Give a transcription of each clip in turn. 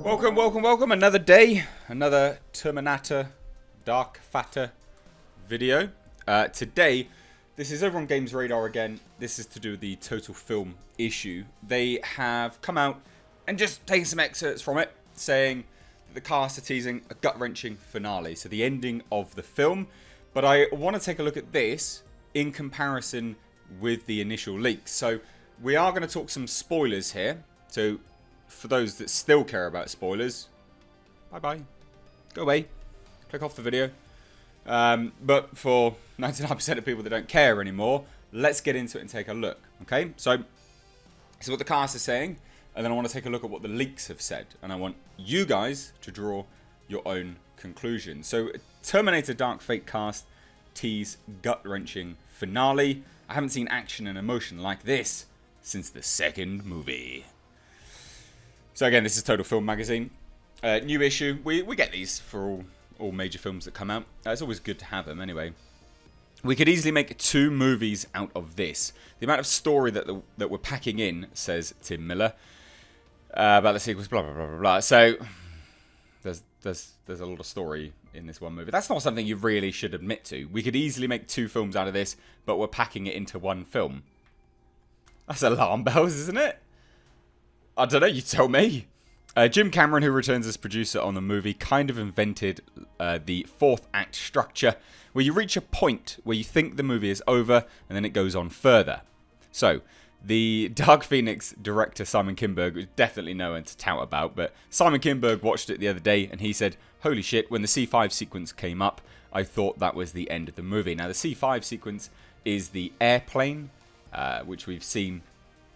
Welcome, welcome, welcome. Another day, another Terminator Dark Fatter video. Today, this is over on Games Radar again. This is to do with the Total Film issue. They have come out and just taken some excerpts from it, saying that the cast are teasing a gut-wrenching finale, so the ending of the film. But I want to take a look at this in comparison with the initial leaks. So we are going to talk some spoilers here. So for those that still care about spoilers, bye-bye. Go away. Click off the video. But for 99% of people that don't care anymore, let's get into it and take a look. Okay? So this is what the cast is saying. And then I want to take a look at what the leaks have said. And I want you guys to draw your own conclusion. So Terminator Dark Fate cast tease gut-wrenching finale. I haven't seen action and emotion like this since the second movie. So again, this is Total Film Magazine. New issue. We get these for all major films that come out. It's always good to have them anyway. We could easily make 2 movies out of this. The amount of story that we're packing in, says Tim Miller, about the sequels, blah, blah, blah, blah, blah. So there's a lot of story in this one movie. That's not something you really should admit to. We could easily make 2 films out of this, but we're packing it into one film. That's alarm bells, isn't it? I don't know, you tell me. Jim Cameron, who returns as producer on the movie, kind of invented the 4th act structure, where you reach a point where you think the movie is over, and then it goes on further. So, the Dark Phoenix director Simon Kinberg was definitely no one to tout about, but Simon Kinberg watched it the other day, and he said, holy shit, when the C5 sequence came up, I thought that was the end of the movie. Now, the C5 sequence is the airplane, which we've seen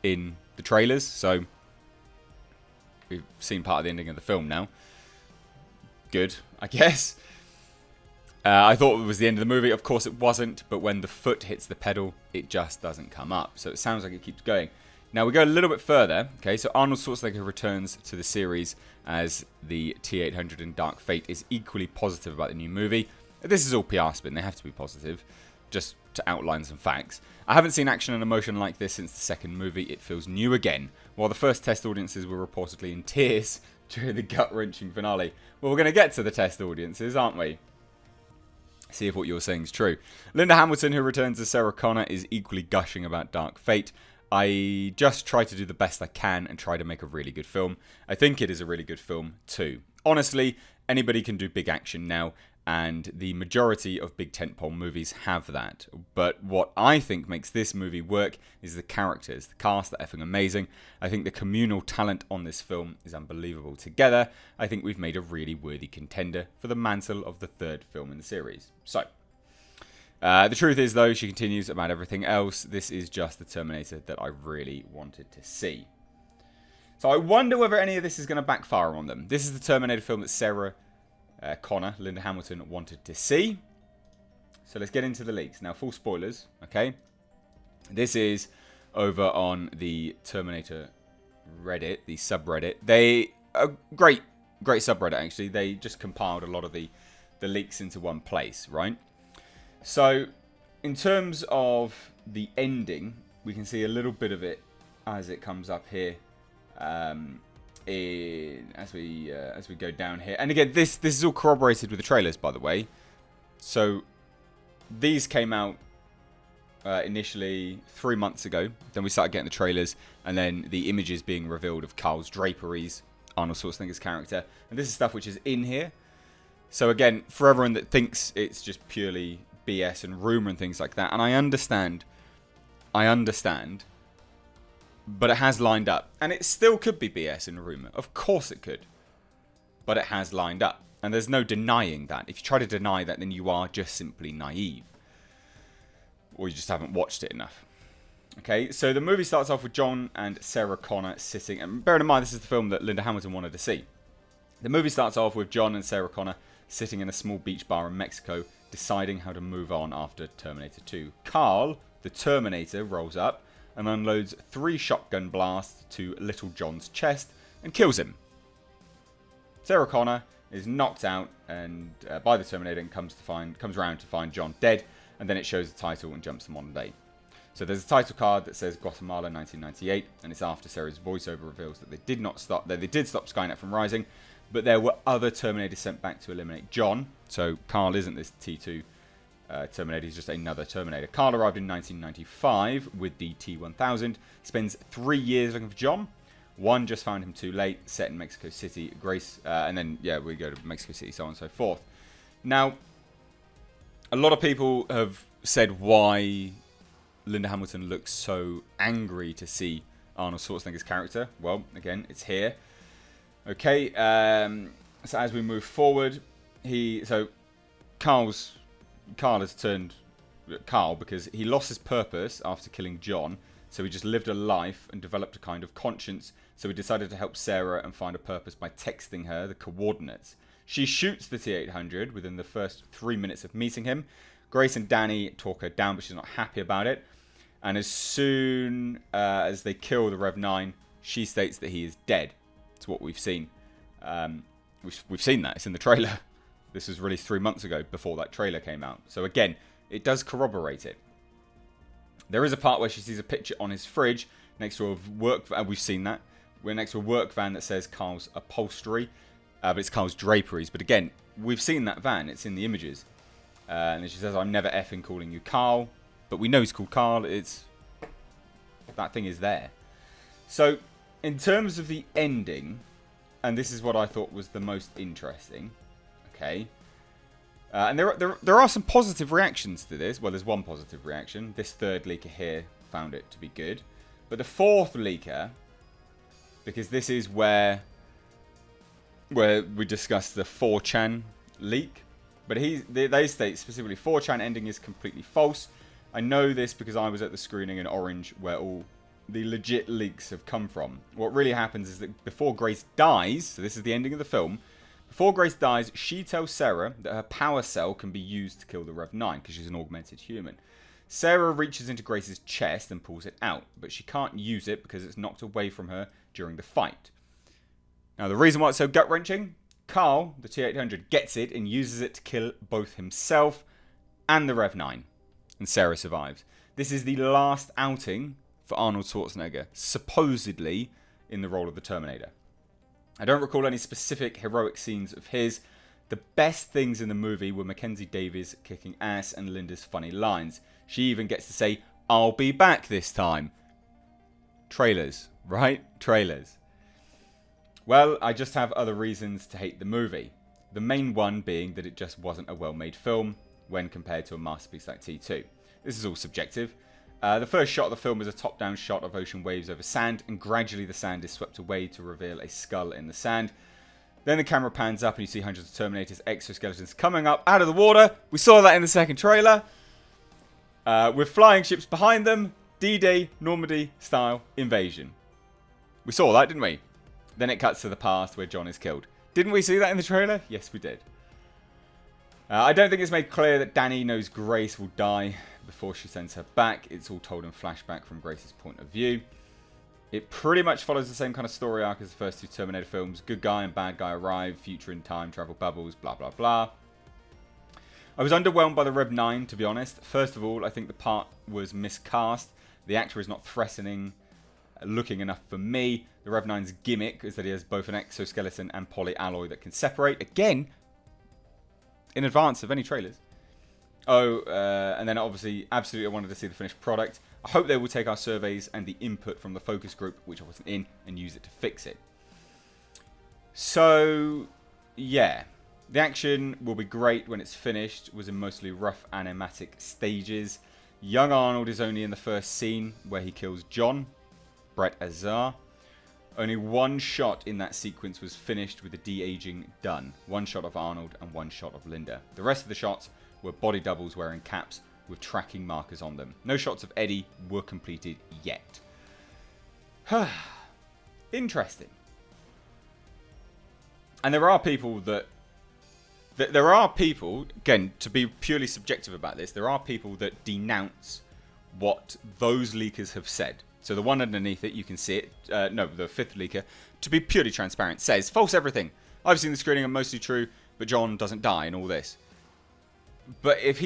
in the trailers, so we've seen part of the ending of the film now. Good, I guess. I thought it was the end of the movie. Of course it wasn't, but when the foot hits the pedal, it just doesn't come up. So it sounds like it keeps going. Now we go a little bit further. Okay, so Arnold Schwarzenegger returns to the series as the T-800 in Dark Fate is equally positive about the new movie. This is all PR spin. They have to be positive, just to outline some facts. I haven't seen action and emotion like this since the second movie. It feels new again. While the first test audiences were reportedly in tears during the gut-wrenching finale. Well, we're going to get to the test audiences, aren't we? See if what you're saying is true. Linda Hamilton, who returns as Sarah Connor, is equally gushing about Dark Fate. I just try to do the best I can and try to make a really good film. I think it is a really good film too. Honestly, anybody can do big action now, and the majority of big tentpole movies have that. But what I think makes this movie work is the characters. The cast are effing amazing. I think the communal talent on this film is unbelievable. Together, I think we've made a really worthy contender for the mantle of the 3rd film in the series. So, the truth is though, she continues about everything else. This is just the Terminator that I really wanted to see. So I wonder whether any of this is going to backfire on them. This is the Terminator film that Sarah Connor, Linda Hamilton, wanted to see. So let's get into the leaks. Now, full spoilers, okay? This is over on the Terminator Reddit, the subreddit. They are great subreddit, actually. They just compiled a lot of the leaks into one place, right? So, in terms of the ending, we can see a little bit of it as it comes up here. As we go down here, and again, this is all corroborated with the trailers, by the way. So these came out initially 3 months ago. Then we started getting the trailers, and then the images being revealed of Carl's draperies, Arnold Schwarzenegger's character, and this is stuff which is in here. So again, for everyone that thinks it's just purely BS and rumor and things like that, and I understand. But it has lined up. And it still could be BS and rumour. Of course it could. But it has lined up. And there's no denying that. If you try to deny that, then you are just simply naive. Or you just haven't watched it enough. Okay, so the movie starts off with John and Sarah Connor sitting. And bearing in mind, this is the film that Linda Hamilton wanted to see. The movie starts off with John and Sarah Connor sitting in a small beach bar in Mexico, deciding how to move on after Terminator 2. Carl, the Terminator, rolls up and unloads 3 shotgun blasts to Little John's chest and kills him. Sarah Connor is knocked out and by the Terminator and comes around to find John dead, and then it shows the title and jumps to modern day. So there's a title card that says Guatemala 1998, and it's after Sarah's voiceover reveals that they did stop Skynet from rising, but there were other Terminators sent back to eliminate John. So Carl isn't this T2 Terminator, he's just another Terminator. Carl arrived in 1995 with the T-1000, spends 3 years looking for John. One just found him too late, set in Mexico City, Grace, and then, yeah, we go to Mexico City, so on and so forth. Now, a lot of people have said why Linda Hamilton looks so angry to see Arnold Schwarzenegger's character. Well, again, it's here. Okay, so as we move forward, Carl has turned Carl because he lost his purpose after killing John, so he just lived a life and developed a kind of conscience, so he decided to help Sarah and find a purpose by texting her the coordinates. She shoots the T-800 within the first 3 minutes of meeting him. Grace and Danny talk her down, but she's not happy about it. And as soon as they kill the Rev 9, she states that he is dead. It's what we've seen. We've seen that. It's in the trailer. This was released 3 months ago before that trailer came out. So again, it does corroborate it. There is a part where she sees a picture on his fridge next to a work van. We've seen that. We're next to a work van that says Carl's Upholstery. But it's Carl's Draperies. But again, we've seen that van. It's in the images. And she says, I'm never effing calling you Carl. But we know he's called Carl. That thing is there. So, in terms of the ending, and this is what I thought was the most interesting. Okay. And there are some positive reactions to this. Well, there's one positive reaction. This third leaker here found it to be good. But the fourth leaker, because this is where we discussed the 4chan leak. But they state specifically 4chan ending is completely false. I know this because I was at the screening in Orange where all the legit leaks have come from. What really happens is that before Grace dies, so this is the ending of the film, before Grace dies, she tells Sarah that her power cell can be used to kill the Rev 9 because she's an augmented human. Sarah reaches into Grace's chest and pulls it out, but she can't use it because it's knocked away from her during the fight. Now, the reason why it's so gut-wrenching, Carl, the T-800, gets it and uses it to kill both himself and the Rev 9. And Sarah survives. This is the last outing for Arnold Schwarzenegger, supposedly in the role of the Terminator. I don't recall any specific heroic scenes of his. The best things in the movie were Mackenzie Davies kicking ass and Linda's funny lines. She even gets to say, I'll be back this time. Trailers, right? Trailers. Well, I just have other reasons to hate the movie. The main one being that it just wasn't a well-made film when compared to a masterpiece like T2. This is all subjective. The first shot of the film is a top-down shot of ocean waves over sand, and gradually the sand is swept away to reveal a skull in the sand. Then the camera pans up and you see hundreds of Terminators, exoskeletons coming up out of the water. We saw that in the second trailer. With flying ships behind them. D-Day, Normandy-style invasion. We saw that, didn't we? Then it cuts to the past where John is killed. Didn't we see that in the trailer? Yes, we did. I don't think it's made clear that Danny knows Grace will die before she sends her back. It's all told in flashback from Grace's point of view. It pretty much follows the same kind of story arc as the first two Terminator films. Good guy and bad guy arrive, future in time, travel bubbles, blah, blah, blah. I was underwhelmed by the Rev 9, to be honest. First of all, I think the part was miscast. The actor is not threatening looking enough for me. The Rev 9's gimmick is that he has both an exoskeleton and polyalloy that can separate. Again, in advance of any trailers. And then obviously, absolutely I wanted to see the finished product. I hope they will take our surveys and the input from the focus group, which I wasn't in, and use it to fix it. So, yeah. The action will be great when it's finished. It was in mostly rough animatic stages. Young Arnold is only in the first scene where he kills John, Brett Azar. Only one shot in that sequence was finished with the de-aging done. One shot of Arnold and one shot of Linda. The rest of the shots were body doubles wearing caps with tracking markers on them. No shots of Eddie were completed yet. Interesting. And there are people that... There are people, again, to be purely subjective about this, there are people that denounce what those leakers have said. So the one underneath it, you can see it. No, the fifth leaker, to be purely transparent, says, false everything. I've seen the screening and mostly true, but John doesn't die and all this. But if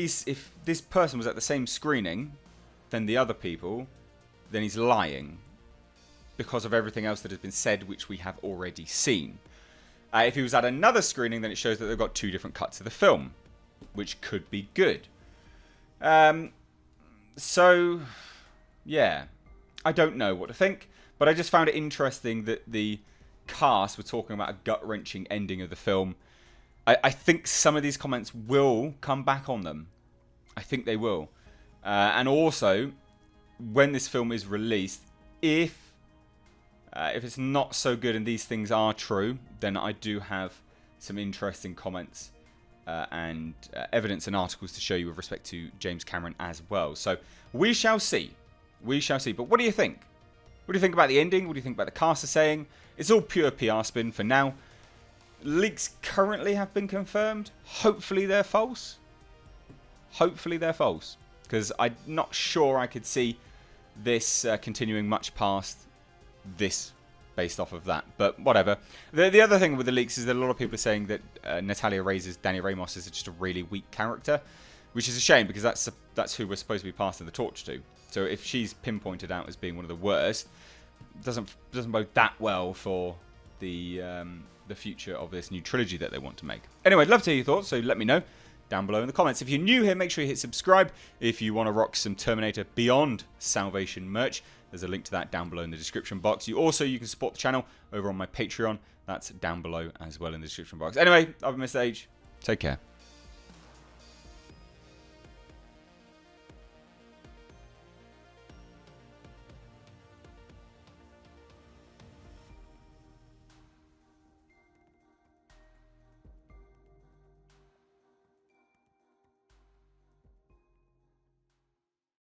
this person was at the same screening, than the other people, then he's lying because of everything else that has been said, which we have already seen. If he was at another screening, then it shows that they've got 2 different cuts of the film, which could be good. So, yeah, I don't know what to think, but I just found it interesting that the cast were talking about a gut-wrenching ending of the film. I think some of these comments will come back on them. I think they will. And also, when this film is released, if it's not so good and these things are true, then I do have some interesting comments and evidence and articles to show you with respect to James Cameron as well. So we shall see. We shall see. But what do you think? What do you think about the ending? What do you think about the cast are saying? It's all pure PR spin for now. Leaks currently have been confirmed. Hopefully they're false. Hopefully they're false. Because I'm not sure I could see this continuing much past this based off of that. But whatever. The other thing with the leaks is that a lot of people are saying that Natalia Reyes' Danny Ramos is just a really weak character. Which is a shame because that's who we're supposed to be passing the torch to. So if she's pinpointed out as being one of the worst, doesn't bode that well for the future of this new trilogy that they want to make. Anyway, I'd love to hear your thoughts, so let me know down below in the comments. If you're new here, make sure you hit subscribe. If you want to rock some Terminator Beyond Salvation merch, there's a link to that down below in the description box. You can support the channel over on my Patreon. That's down below as well in the description box. Anyway, I've been Mr. H. Take care.